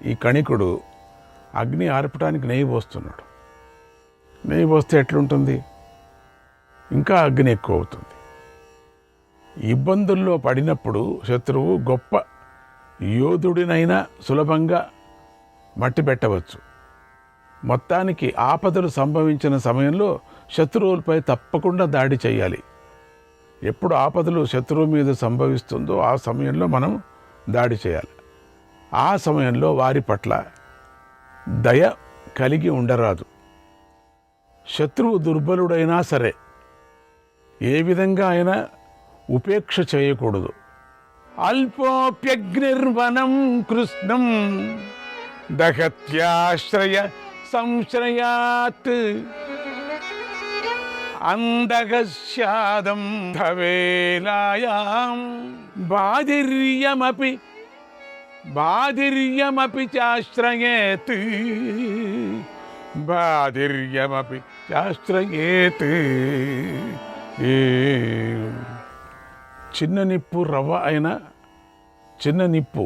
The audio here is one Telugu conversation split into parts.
ఈ కణికుడు అగ్ని ఆర్పటానికి నెయ్యి పోస్తున్నాడు. నెయ్యి పోస్తే ఎట్లుంటుంది? ఇంకా అగ్ని ఎక్కువ అవుతుంది. ఇబ్బందుల్లో పడినప్పుడు శత్రువు గొప్ప యోధుడినైనా సులభంగా మట్టి పెట్టవచ్చు. మొత్తానికి ఆపదలు సంభవించిన సమయంలో శత్రువులపై తప్పకుండా దాడి చేయాలి. ఎప్పుడు ఆపదలు శత్రువు మీద సంభవిస్తుందో ఆ సమయంలో మనం దాడి చేయాలి. ఆ సమయంలో వారి పట్ల దయ కలిగి ఉండరాదు. శత్రువు దుర్బలుడైనా సరే ఏ విధంగా అయినా ఉపేక్ష చేయకూడదు. అల్పోప్యగ్నిర్వనం కృష్ణం దహత్యాశ్రయ సంశ్రయాత్ అందగస్యాదం ధవేలాయాం బాధిర్యమపి చాశ్రయేత్ చిన్న నిప్పు రవ్వ అయినా చిన్న నిప్పు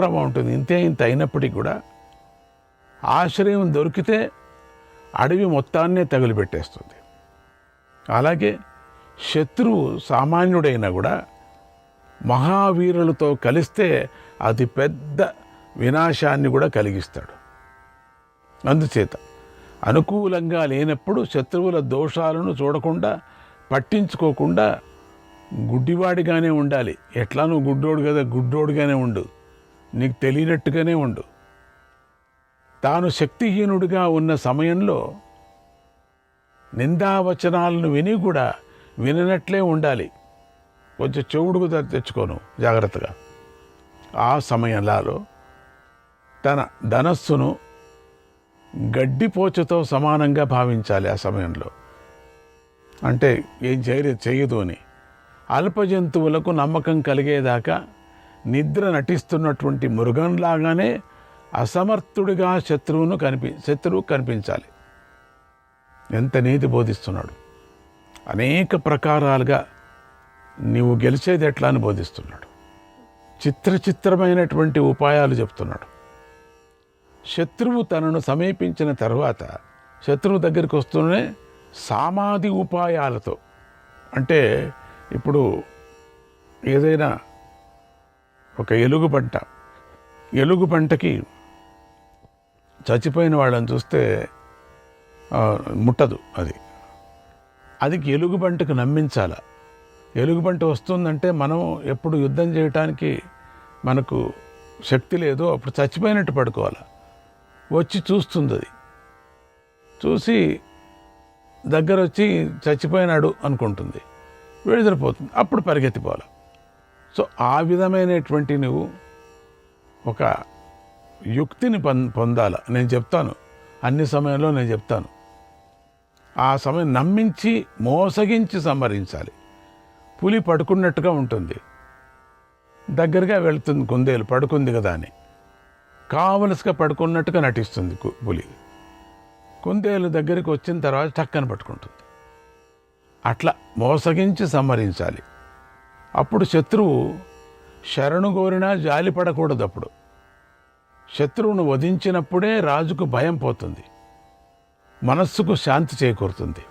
రవ్వ ఉంటుంది. ఇంత అయినప్పటికీ కూడా ఆశ్రయం దొరికితే అడవి మొత్తాన్నే తగులుపెట్టేస్తుంది. అలాగే శత్రువు సామాన్యుడైనా కూడా మహావీరులతో కలిస్తే అతి పెద్ద వినాశాన్ని కూడా కలిగిస్తాడు. అందుచేత అనుకూలంగా లేనప్పుడు శత్రువుల దోషాలను చూడకుండా పట్టించుకోకుండా గుడ్డివాడిగానే ఉండాలి. ఎట్లా నువ్వు గుడ్డోడు కదా, గుడ్డోడుగానే ఉండు, నీకు తెలియనట్టుగానే ఉండు. తాను శక్తిహీనుడిగా ఉన్న సమయంలో నిందావచనాలను విని కూడా విననట్లే ఉండాలి. కొంచెం చెవుడుకు తెచ్చుకోను జాగ్రత్తగా. ఆ సమయంలో తన ధనస్సును గడ్డిపోచతో సమానంగా భావించాలి. ఆ సమయంలో అంటే ఏం చేయదు అని అల్ప జంతువులకు నమ్మకం కలిగేదాకా నిద్ర నటిస్తున్నటువంటి మృగంలాగానే అసమర్థుడిగా శత్రువు కనిపించాలి. ఎంత నీతి బోధిస్తున్నాడు! అనేక ప్రకారాలుగా నీవు గెలిచేది ఎట్లా అని బోధిస్తున్నాడు. చిత్రమైనటువంటి ఉపాయాలు చెప్తున్నాడు. శత్రువు తనను సమీపించిన తర్వాత శత్రువు దగ్గరికి వస్తూనే సామాధి ఉపాయాలతో, అంటే ఇప్పుడు ఏదైనా ఒక ఎలుగుబంటకి చచ్చిపోయిన వాళ్ళని చూస్తే ముట్టదు. అది ఎలుగుబంటకు నమ్మించాల. ఎలుగుబంట వస్తుందంటే మనం ఎప్పుడు యుద్ధం చేయటానికి మనకు శక్తి లేదో అప్పుడు చచ్చిపోయినట్టు పడుకోవాలి. వచ్చి చూస్తుంది. అది చూసి దగ్గర వచ్చి చచ్చిపోయినాడు అనుకుంటుంది, విడుదలపోతుంది, అప్పుడు పరిగెత్తిపోవాలి. సో ఆ విధమైనటువంటి నువ్వు ఒక యుక్తిని పొందాల. నేను చెప్తాను, అన్ని సమయంలో నేను చెప్తాను. ఆ సమయం నమ్మించి మోసగించి సంహరించాలి. పులి పడుకున్నట్టుగా ఉంటుంది, దగ్గరగా వెళుతుంది, కుందేలు పడుకుంది కదా అని కావలసిగా పడుకున్నట్టుగా నటిస్తుంది పులి. కుందేలు దగ్గరికి వచ్చిన తర్వాత చక్కన పట్టుకుంటుంది. అట్లా మోసగించి సంహరించాలి. అప్పుడు శత్రువు శరణు కోరినా జాలి పడకూడదు. అప్పుడు శత్రువును వధించినప్పుడే రాజుకు భయం పోతుంది, మనస్సుకు శాంతి చేకూరుతుంది.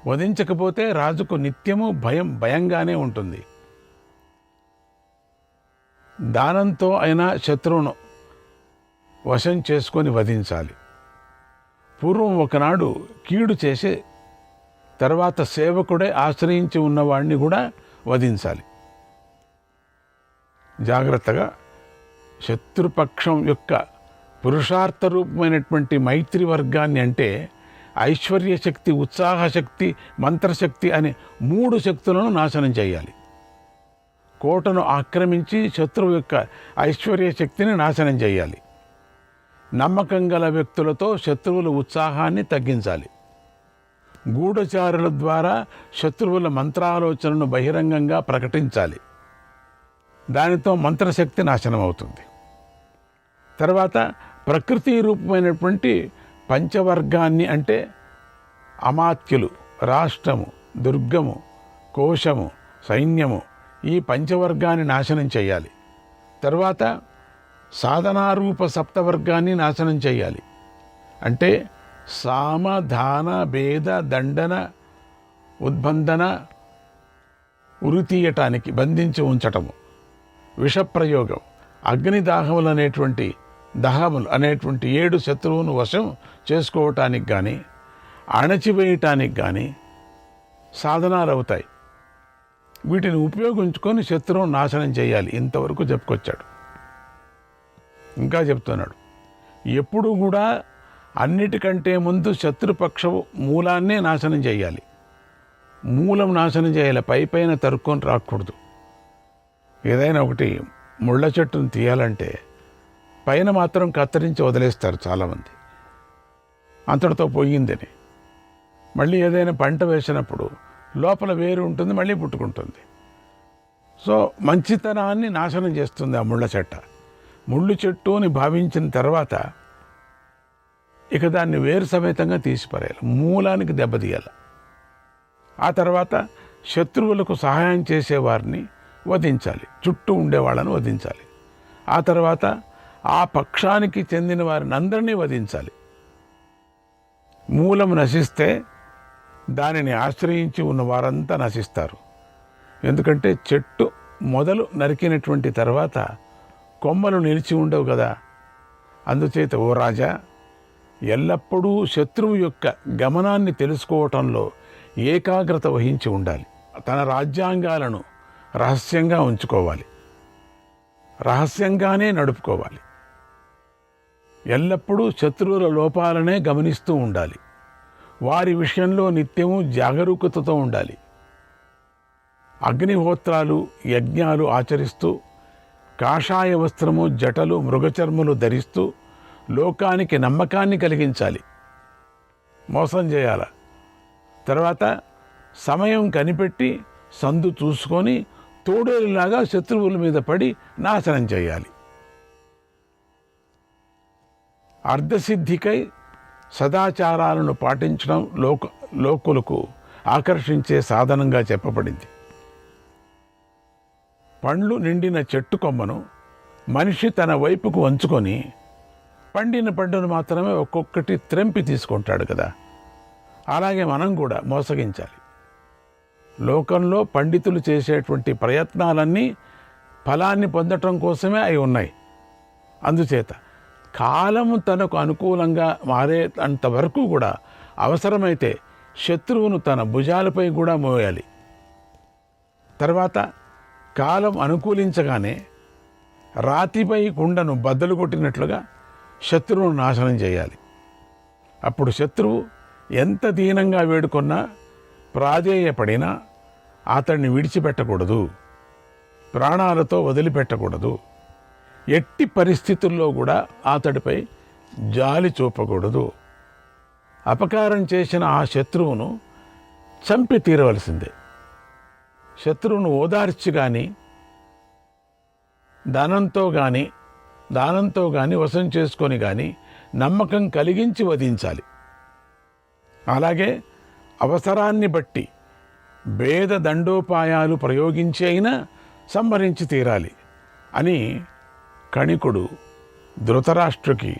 వధించకపోతే రాజుకు నిత్యము భయంగానే ఉంటుంది. దానంతో అయినా శత్రువును వశం చేసుకొని వధించాలి. పూర్వం ఒకనాడు కీడు చేసి తర్వాత సేవకుడే ఆశ్రయించి ఉన్నవాడిని కూడా వధించాలి. జాగ్రత్తగా శత్రుపక్షం యొక్క పురుషార్థ రూపమైనటువంటి మైత్రి వర్గాన్ని, అంటే ఐశ్వర్యశక్తి, ఉత్సాహశక్తి, మంత్రశక్తి అనే 3 శక్తులను నాశనం చేయాలి. కోటను ఆక్రమించి శత్రువు యొక్క ఐశ్వర్య శక్తిని నాశనం చేయాలి. నమ్మకం గల వ్యక్తులతో శత్రువుల ఉత్సాహాన్ని తగ్గించాలి. గూఢచారుల ద్వారా శత్రువుల మంత్రాలోచనను బహిరంగంగా ప్రకటించాలి. దానితో మంత్రశక్తి నాశనం అవుతుంది. తర్వాత ప్రకృతి రూపమైనటువంటి పంచవర్గాన్ని, అంటే అమాత్యులు, రాష్ట్రము, దుర్గము, కోశము, సైన్యము, ఈ పంచవర్గాన్ని నాశనం చేయాలి. తర్వాత సాధనారూప సప్తవర్గాన్ని నాశనం చేయాలి. అంటే సామ, దాన, భేద, దండన, ఉద్బంధన, ఉరి తీయటానికి, బంధించి ఉంచటము, విషప్రయోగం, అగ్నిదాహములు అనేటువంటి దహములు అనేటువంటి 7 శత్రువును వశం చేసుకోవటానికి కానీ అణచివేయటానికి కానీ సాధనాలు అవుతాయి. వీటిని ఉపయోగించుకొని శత్రువును నాశనం చేయాలి. ఇంతవరకు చెప్పుకొచ్చాడు. ఇంకా చెప్తున్నాడు, ఎప్పుడు కూడా అన్నిటికంటే ముందు శత్రుపక్ష మూలాన్నే నాశనం చేయాలి. మూలం నాశనం చేయాలి, పైన తరుక్కొని రాకూడదు. ఏదైనా ఒకటి ముళ్ళ చెట్టును తీయాలంటే పైన మాత్రం కత్తిరించి వదిలేస్తారు చాలామంది, అంతటితో పోయిందని. మళ్ళీ ఏదైనా పంట వేసినప్పుడు లోపల వేరు ఉంటుంది, మళ్ళీ పుట్టుకుంటుంది. సో మంచితనాన్ని నాశనం చేస్తుంది ఆ ముళ్ళ చెట్ట. ముళ్ళు చెట్టు అని భావించిన తర్వాత ఇక దాన్ని వేరు సమేతంగా తీసిపారేయాలి, మూలానికి దెబ్బతీయాలి. ఆ తర్వాత శత్రువులకు సహాయం చేసేవారిని వధించాలి, చుట్టూ ఉండేవాళ్ళను వధించాలి. ఆ తర్వాత ఆ పక్షానికి చెందిన వారిని అందరినీ వధించాలి. మూలం నశిస్తే దానిని ఆశ్రయించి ఉన్న వారంతా నశిస్తారు. ఎందుకంటే చెట్టు మొదలు నరికినటువంటి తర్వాత కొమ్మలు నిలిచి ఉండవు కదా. అందుచేత ఓ రాజా, ఎల్లప్పుడూ శత్రువు యొక్క గమనాన్ని తెలుసుకోవటంలో ఏకాగ్రత వహించి ఉండాలి. తన రాజ్యాంగాలను రహస్యంగా ఉంచుకోవాలి, రహస్యంగానే నడుపుకోవాలి. ఎల్లప్పుడూ శత్రువుల లోపాలనే గమనిస్తూ ఉండాలి. వారి విషయంలో నిత్యము జాగరూకతతో ఉండాలి. అగ్నిహోత్రాలు, యజ్ఞాలు ఆచరిస్తూ, కాషాయ వస్త్రము, జటలు, మృగచర్మలు ధరిస్తూ లోకానికి నమ్మకాన్ని కలిగించాలి. మోసం చేయాల. తర్వాత సమయం కనిపెట్టి సందు చూసుకొని తోడేలులాగా శత్రువుల మీద పడి నాశనం చేయాలి. అర్ధసిద్ధికై సదాచారాలను పాటించడం లోకులకు ఆకర్షించే సాధనంగా చెప్పబడింది. పండ్లు నిండిన చెట్టు కొమ్మను మనిషి తన వైపుకు వంచుకొని పండిన పండును మాత్రమే ఒక్కొక్కటి త్రెంపి తీసుకుంటాడు కదా. అలాగే మనం కూడా మోసగించాలి. లోకంలో పండితులు చేసేటువంటి ప్రయత్నాలన్నీ ఫలాన్ని పొందటం కోసమే అవి ఉన్నాయి. అందుచేత కాలము తనకు అనుకూలంగా మారేంత వరకు కూడా అవసరమైతే శత్రువును తన భుజాలపై కూడా మోయాలి. తర్వాత కాలం అనుకూలించగానే రాతిపై కుండను బద్దలు కొట్టినట్లుగా శత్రువును నాశనం చేయాలి. అప్పుడు శత్రువు ఎంత దీనంగా వేడుకొన్నా, ప్రాధేయపడినా అతన్ని విడిచిపెట్టకూడదు, ప్రాణాలతో వదిలిపెట్టకూడదు. ఎట్టి పరిస్థితుల్లో కూడా అతడిపై జాలి చూపకూడదు. అపకారం చేసిన ఆ శత్రువును చంపి తీరవలసిందే. శత్రువును ఓదార్చి కానీ దానంతో కానీ వశం చేసుకొని కానీ నమ్మకం కలిగించి వధించాలి. అలాగే అవసరాన్ని బట్టి భేద దండోపాయాలు ప్రయోగించి అయినా సంహరించి తీరాలి అని కణికుడు ధృతరాష్ట్రుకి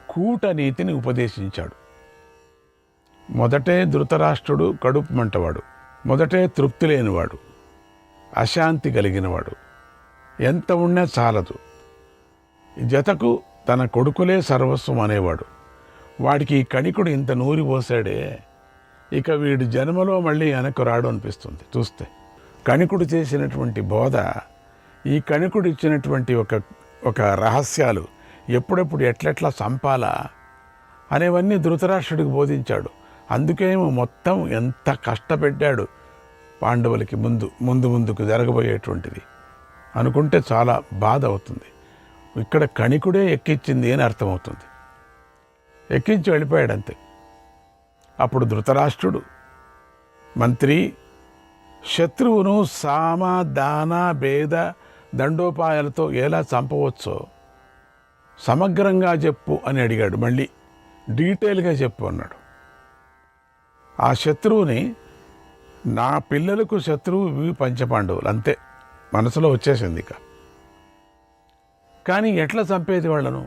కూటనీతిని ఉపదేశించాడు. మొదటే ధృతరాష్ట్రుడు కడుపు మంటవాడు, మొదటే తృప్తి లేనివాడు, అశాంతి కలిగినవాడు, ఎంత ఉన్నా చాలదు, జతకు తన కొడుకులే సర్వస్వం అనేవాడు. వాడికి ఈ కణికుడు ఇంత నూరి పోసాడే, ఇక వీడి జన్మలో మళ్ళీ వెనక్కు రాడు అనిపిస్తుంది చూస్తే. కణికుడు చేసినటువంటి బోధ, ఈ కణికుడు ఇచ్చినటువంటి ఒక రహస్యాలు, ఎప్పుడెప్పుడు ఎట్లెట్లా చంపాలా అనేవన్నీ ధృతరాష్ట్రుడికి బోధించాడు. అందుకేమో మొత్తం ఎంత కష్టపెట్టాడు పాండవులకి ముందుకు జరగబోయేటువంటిది అనుకుంటే చాలా బాధ అవుతుంది. ఇక్కడ కణికుడే ఎక్కించింది అని అర్థమవుతుంది. ఎక్కించి వెళ్ళిపోయాడు అంతే. అప్పుడు ధృతరాష్ట్రుడు, మంత్రి, శత్రువును సామ, దాన, భేద, దండోపాయాలతో ఎలా చంపవచ్చో సమగ్రంగా చెప్పు అని అడిగాడు. మళ్ళీ డీటెయిల్గా చెప్పు అన్నాడు. ఆ శత్రువుని, నా పిల్లలకు శత్రువు పంచపాండవులు, అంతే మనసులో వచ్చేసింది. కానీ ఎట్లా చంపేది వాళ్ళను?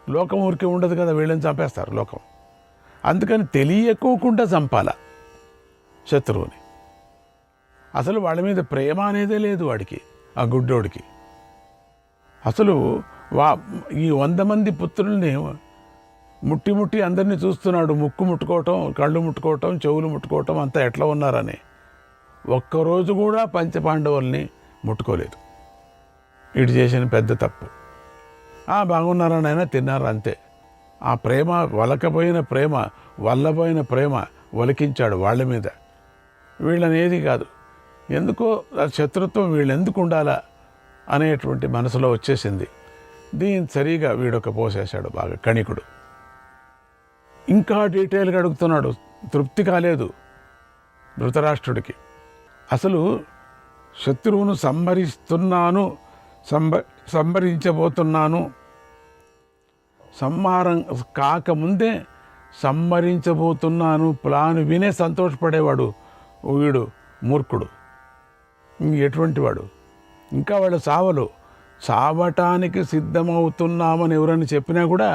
లోకం ఊరికే ఉండదు కదా, వీళ్ళని చంపేస్తారు లోకం. అందుకని తెలియకోకుండా చంపాల శత్రువుని. అసలు వాళ్ళ మీద ప్రేమ అనేదే లేదు వాడికి, ఆ గుడ్డోడికి. అసలు ఈ 100 మంది పుత్రుల్ని ముట్టి అందరినీ చూస్తున్నాడు. ముక్కు ముట్టుకోవటం, కళ్ళు ముట్టుకోవటం, చెవులు ముట్టుకోవటం, అంతా ఎట్లా ఉన్నారని. ఒక్కరోజు కూడా పంచపాండవుల్ని ముట్టుకోలేదు. ఇటు చేసిన పెద్ద తప్పు. బాగున్నారని అయినా తిన్నారు అంతే. ఆ ప్రేమ, వల్లబోయిన ప్రేమ ఒలికించాడు వాళ్ళ మీద. వీళ్ళనేది కాదు. ఎందుకో శత్రుత్వం వీళ్ళెందుకు ఉండాలా అనేటువంటి మనసులో వచ్చేసింది. దీన్ని సరిగా వీడొక పోసేశాడు బాగా కణికుడు. ఇంకా డీటెయిల్గా అడుగుతున్నాడు. తృప్తి కాలేదు ధృతరాష్ట్రుడికి. అసలు శత్రువును సంహరించబోతున్నాను, సంహారం కాకముందే సంహరించబోతున్నాను ప్లాను వినే సంతోషపడేవాడు వీడు మూర్ఖుడు. ఎటువంటి వాడు? ఇంకా వాళ్ళు చావటానికి సిద్ధమవుతున్నామని ఎవరని చెప్పినా కూడా,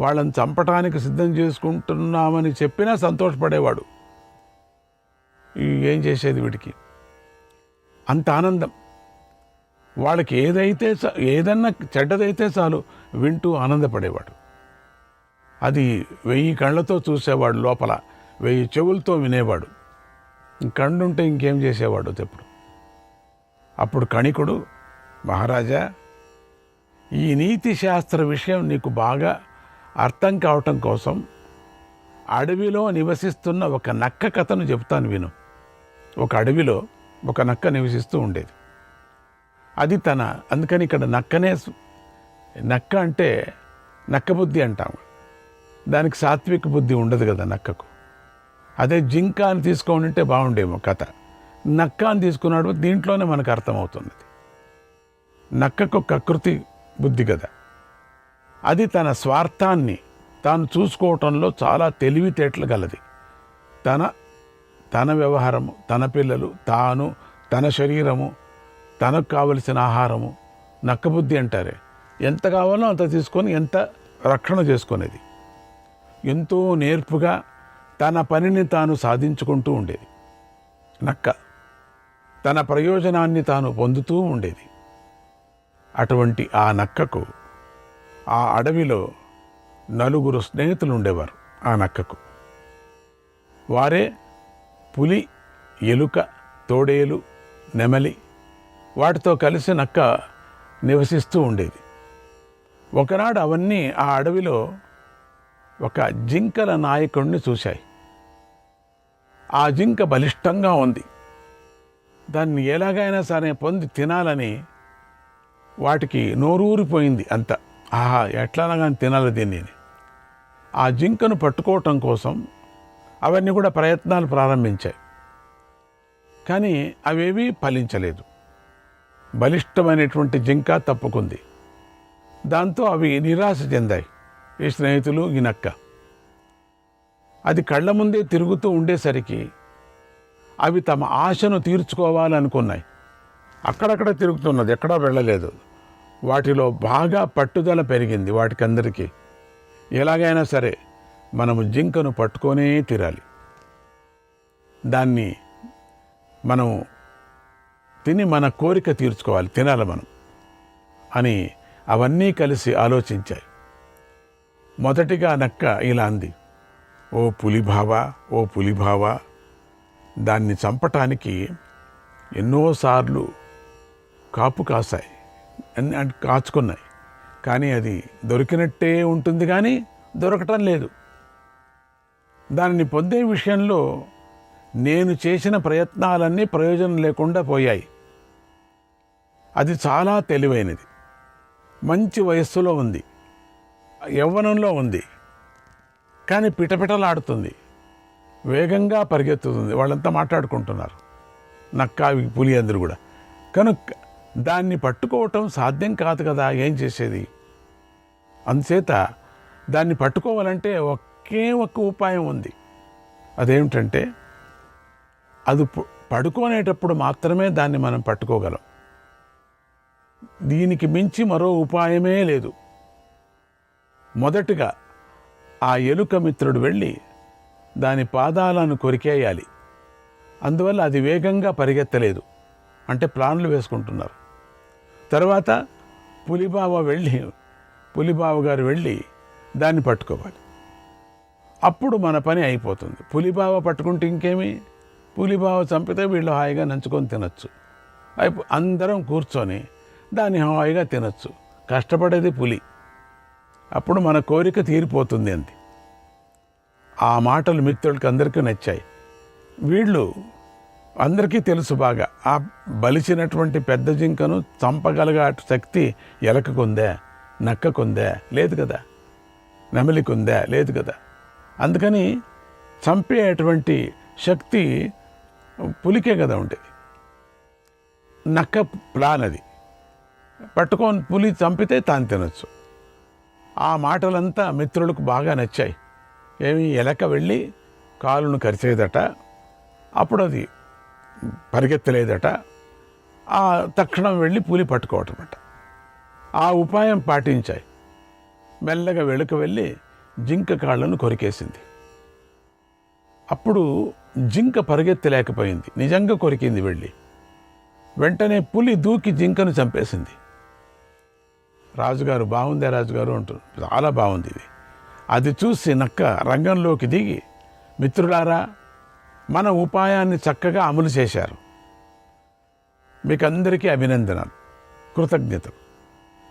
వాళ్ళని చంపటానికి సిద్ధం చేసుకుంటున్నామని చెప్పినా సంతోషపడేవాడు. ఏం చేసేది వీడికి? అంత ఆనందం. వాళ్ళకి ఏదన్నా చెడ్డదైతే చాలు వింటూ ఆనందపడేవాడు. అది 1000 కళ్ళతో చూసేవాడు, లోపల 1000 చెవులతో వినేవాడు. కళ్ళుంటే ఇంకేం చేసేవాడు చెప్పుడు. అప్పుడు కణికుడు, మహారాజా, ఈ నీతి శాస్త్ర విషయం నీకు బాగా అర్థం కావటం కోసం అడవిలో నివసిస్తున్న ఒక నక్క కథను చెప్తాను విను. ఒక అడవిలో ఒక నక్క నివసిస్తూ ఉండేది. అది అందుకని ఇక్కడ నక్క అంటే నక్క బుద్ధి అంటాము. దానికి సాత్విక బుద్ధి ఉండదు కదా నక్కకు. అదే జింక అని తీసుకొని ఉంటే బాగుండేమో కథ. నక్క అని తీసుకున్నాడు, దీంట్లోనే మనకు అర్థమవుతుంది. నక్కకు కకృతి బుద్ధి కదా. అది తన స్వార్థాన్ని తాను చూసుకోవటంలో చాలా తెలివితేటలు గలది. తన వ్యవహారము, తన పిల్లలు, తన శరీరము, తనకు కావలసిన ఆహారము నక్కబుద్ధి అంటారే. ఎంత కావాలో అంత తీసుకొని ఎంత రక్షణ చేసుకునేది. ఎంతో నేర్పుగా తన పనిని తాను సాధించుకుంటూ ఉండేది నక్క. తన ప్రయోజనాన్ని తాను పొందుతూ ఉండేది. అటువంటి ఆ నక్కకు ఆ అడవిలో 4 స్నేహితులు ఉండేవారు. ఆ నక్కకు వారే పులి, ఎలుక, తోడేలు, నెమలి. వాటితో కలిసి నక్క నివసిస్తూ ఉండేది. ఒకనాడు అవన్నీ ఆ అడవిలో ఒక జింకల నాయకుడిని చూశాయి. ఆ జింక బలిష్టంగా ఉంది. దాన్ని ఎలాగైనా సరే పొంది తినాలని వాటికి నోరూరిపోయింది అంత. ఎట్లానా కానీ తినాలి దీన్ని. ఆ జింకను పట్టుకోవటం కోసం అవన్నీ కూడా ప్రయత్నాలు ప్రారంభించాయి. కానీ అవేవీ ఫలించలేదు. బలిష్టమైనటువంటి జింక తప్పుకుంది. దాంతో అవి నిరాశ చెందాయి, ఈ స్నేహితులు, ఈ నక్క. అది కళ్ళ ముందే తిరుగుతూ ఉండేసరికి అవి తమ ఆశను తీర్చుకోవాలనుకున్నాయి. అక్కడక్కడ తిరుగుతున్నది, ఎక్కడా వెళ్ళలేదు. వాటిలో బాగా పట్టుదల పెరిగింది వాటికందరికీ. ఎలాగైనా సరే మనము జింకను పట్టుకొనే తీరాలి, దాన్ని మనం తిని మన కోరిక తీర్చుకోవాలి, తినాలి మనం అని అవన్నీ కలిసి ఆలోచించాయి. మొదటిగా నక్క ఇలా అంది, ఓ పులిభావా, దాన్ని చంపటానికి ఎన్నోసార్లు కాపు కాసాయి, కాచుకున్నాయి. కానీ అది దొరికినట్టే ఉంటుంది, కానీ దొరకటం లేదు. దానిని పొందే విషయంలో నేను చేసిన ప్రయత్నాలన్నీ ప్రయోజనం లేకుండా పోయాయి. అది చాలా తెలివైనది, మంచి వయస్సులో ఉంది, యవ్వనంలో ఉంది, కానీ పిటపిటలాడుతుంది, వేగంగా పరిగెత్తుతుంది. వాళ్ళంతా మాట్లాడుకుంటున్నారు, నక్క, పులి అందరూ కూడా. కనుక దాన్ని పట్టుకోవటం సాధ్యం కాదు కదా, ఏం చేసేది? అందుచేత దాన్ని పట్టుకోవాలంటే ఒకే ఒక్క ఉపాయం ఉంది. అదేమిటంటే అది పడుకోనేటప్పుడు మాత్రమే దాన్ని మనం పట్టుకోగలం. దీనికి మించి మరో ఉపాయమే లేదు. మొదటిగా ఆ ఎలుక మిత్రుడు వెళ్ళి దాని పాదాలను కొరికేయాలి. అందువల్ల అది వేగంగా పరిగెత్తలేదు, అంటే ప్లాన్లు వేసుకుంటున్నారు. తర్వాత పులిబావ గారు వెళ్ళి దాన్ని పట్టుకోవాలి. అప్పుడు మన పని అయిపోతుంది. పులిబావ పట్టుకుంటే ఇంకేమి, పులిబావ చంపితే వీళ్ళు హాయిగా నంచుకొని తినచ్చు. అందరం కూర్చొని దాన్ని హాయిగా తినచ్చు. కష్టపడేది పులి. అప్పుడు మన కోరిక తీరిపోతుంది అంది. ఆ మాటలు మిత్రులకి అందరికీ నచ్చాయి. వీళ్ళు అందరికీ తెలుసు బాగా, ఆ బలిసినటువంటి పెద్ద జింకను చంపగలిగే శక్తి ఎలకకుందే, నక్కకుందే, లేదు కదా, నెమలికుందే, లేదు కదా. అందుకని చంపేటువంటి శక్తి పులికే కదా ఉండేది. నక్క ప్లాన్ అది. పట్టుకొని పులి చంపితే తాను తినచ్చు. ఆ మాటలంతా మిత్రులకు బాగా నచ్చాయి. ఎలక వెళ్ళి కాలును కరిచేదట, అప్పుడు అది పరిగెత్తలేదట. తక్షణం వెళ్ళి పులి పట్టుకోవటమట. ఆ ఉపాయం పాటించాయి. మెల్లగా వెళుక వెళ్ళి జింక కాళ్ళను కొరికేసింది. అప్పుడు జింక పరిగెత్తలేకపోయింది, నిజంగా కొరికింది వెళ్ళి. వెంటనే పులి దూకి జింకను చంపేసింది. రాజుగారు, బాగుందే రాజుగారు అంటుంది. చాలా బాగుంది ఇది. అది చూసి నక్క రంగంలోకి దిగి, మిత్రులారా, మన ఉపాయాన్ని చక్కగా అమలు చేశారు, మీకందరికీ అభినందనలు, కృతజ్ఞతలు.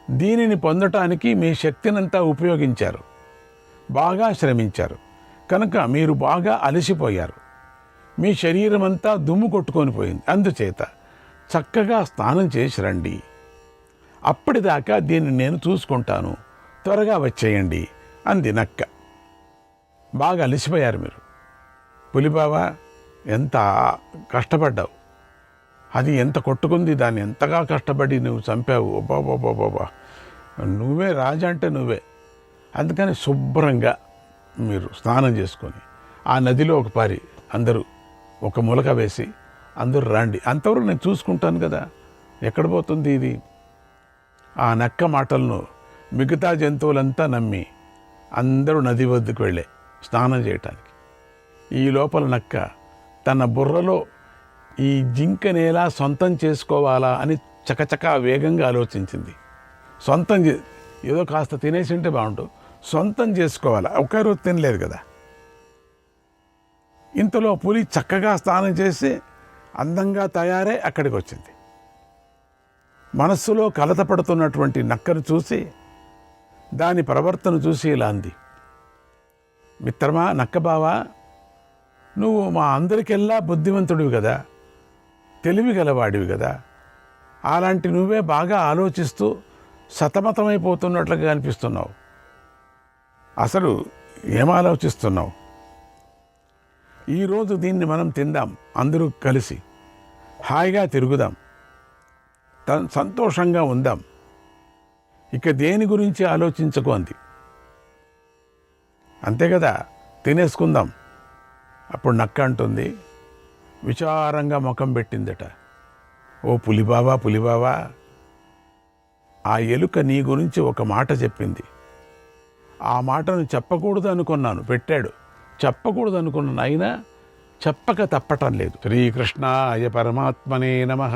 దీనిని పొందటానికి మీ శక్తినంతా ఉపయోగించారు, బాగా శ్రమించారు కనుక మీరు బాగా అలసిపోయారు. మీ శరీరం అంతా దుమ్ము కొట్టుకొని పోయింది. అందుచేత చక్కగా స్నానం చేసి రండి. అప్పటిదాకా దీన్ని నేను చూసుకుంటాను, త్వరగా వచ్చేయండి అంది నక్క. బాగా అలసిపోయారు మీరు. పులిబావా, ఎంత కష్టపడ్డావు, అది ఎంత కొట్టుకుంది, దాన్ని ఎంతగా కష్టపడి నువ్వు చంపావు. బాబా, నువ్వే రాజా అంటే నువ్వే. అందుకని శుభ్రంగా మీరు స్నానం చేసుకొని ఆ నదిలో ఒక పారి అందరూ ఒక ములక వేసి అందరూ రండి, అంతవరకు నేను చూసుకుంటాను కదా. ఎక్కడ పోతుంది ఇది? ఆ నక్క మాటలను మిగతా జంతువులంతా నమ్మి అందరూ నది వద్దకు వెళ్ళే స్నానం చేయటానికి. ఈ లోపల నక్క తన బుర్రలో ఈ జింకనేలా సొంతం చేసుకోవాలా అని చకచకా వేగంగా ఆలోచించింది. ఏదో కాస్త తినేసి ఉంటే బాగుంటుంది, సొంతం చేసుకోవాలా, ఒకే రోజు తినలేదు కదా. ఇంతలో పులి చక్కగా స్నానం చేసి అందంగా తయారై అక్కడికి వచ్చింది. మనస్సులో కలత పడుతున్నటువంటి నక్కను చూసి, దాని ప్రవర్తన చూసి ఇలా అంది, మిత్రమా నక్కబావా, నువ్వు మా అందరికెల్లా బుద్ధివంతుడివి కదా, తెలివి గలవాడివి కదా. అలాంటి నువ్వే బాగా ఆలోచిస్తూ సతమతమైపోతున్నట్లుగా అనిపిస్తున్నావు. అసలు ఏం ఆలోచిస్తున్నావు? ఈరోజు దీన్ని మనం తిందాం, అందరూ కలిసి హాయిగా తిరుగుదాం, సంతోషంగా ఉందాం, ఇక దేని గురించి ఆలోచించకు అంది. అంతే కదా, తినేసుకుందాం. అప్పుడు నక్క అంటుంది, విచారంగా ముఖం పెట్టిందట, ఓ పులిబావా, ఆ ఎలుక నీ గురించి ఒక మాట చెప్పింది. ఆ మాటను చెప్పకూడదు అనుకున్నాను, పెట్టాడు. చెప్పకూడదు అనుకున్నాను, అయినా చెప్పక తప్పటం లేదు. శ్రీకృష్ణాయ పరమాత్మనే నమః.